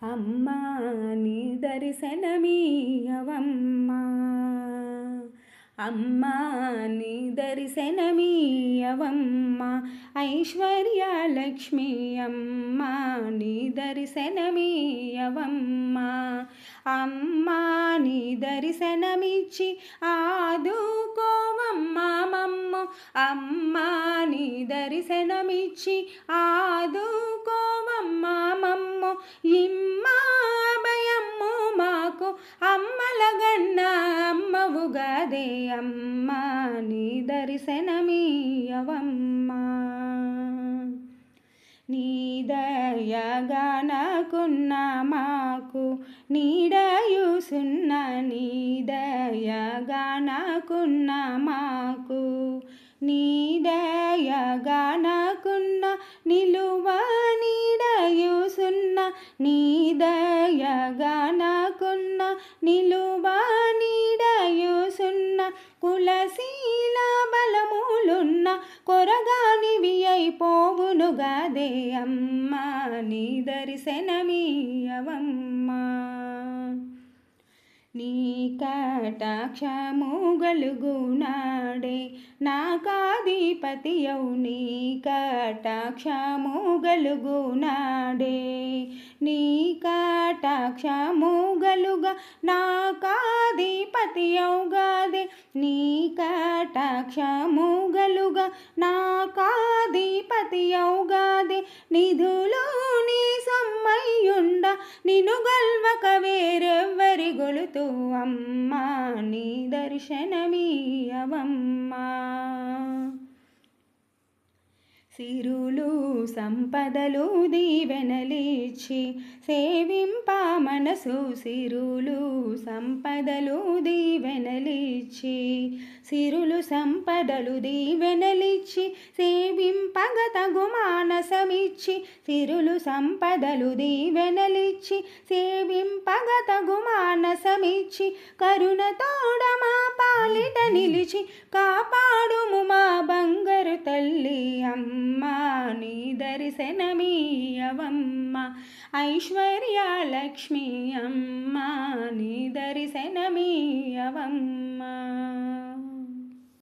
అమ్మా నీ దర్శనమీయవమ్మా, అమ్మా నీ దర్శనమీయవమ్మా, ఐశ్వర్యలక్ష్మి అమ్మా నీ దర్శనమీయవమ్మా, అమ్మా నీ దర్శనమిచ్చి ఆదుకోవమ్మా మమ్ము, అమ్మా నీ దర్శనమిచ్చి ఆదుకోవమ్మా మమ్ము, ఇమ్మా భయమ్ము మాకు అమ్మలగన్న అమ్మవుగాదే, అమ్మా నీ దర్శనమీయవమ్మా, నీ దయగానకున్న మాకు నీడయుసున్న, నీ దయగానకున్న మాకు నీ దయగానకున్న, నిలువ నీడయుసున్న, నీ దయగానకున్న నిలువ నీడయుసున్న, కులశీల బలములున్న కొరగానివి అయిపోవునుగాదే, అమ్మా నీ దర్శనమీయవమ్మా, నీ కటాక్షము గలుగునాడే నాకాధిపతియౌ, నీ కటాక్షము గలుగునాడే, నీ కటాక్షము గలుగా నాకాధిపతియౌగాదే, నీ కటాక్షము గలుగా నాకాధిపతియౌగాదే, నిధులు నీ సొమ్మయ్యుండ నిన్ను గల్వక వేరెవ్వరి గొలుతూ, అమ్మా నీ దర్శనమీయవమ్మా, సిరులు సంపదలు దీవెనలిచ్చి సేవింప మనసు, సిరులు సంపదలు దీవెనలిచ్చి, సిరులు సంపదలు దీవెనలిచ్చి సేవింపగ తగు మానసమిచ్చి, సిరులు సంపదలు దీవెనలిచ్చి సేవింపగ తగు మానసమిచ్చి, కరుణతోడ మా పాలిట నిలిచి కాపాడుము మా బంగారు తల్లి, అమ్మా నీ దర్శనమీయవమ్మా, ఐశ్వర్యలక్ష్మి అమ్మా నీ దర్శనమీయవమ్మా.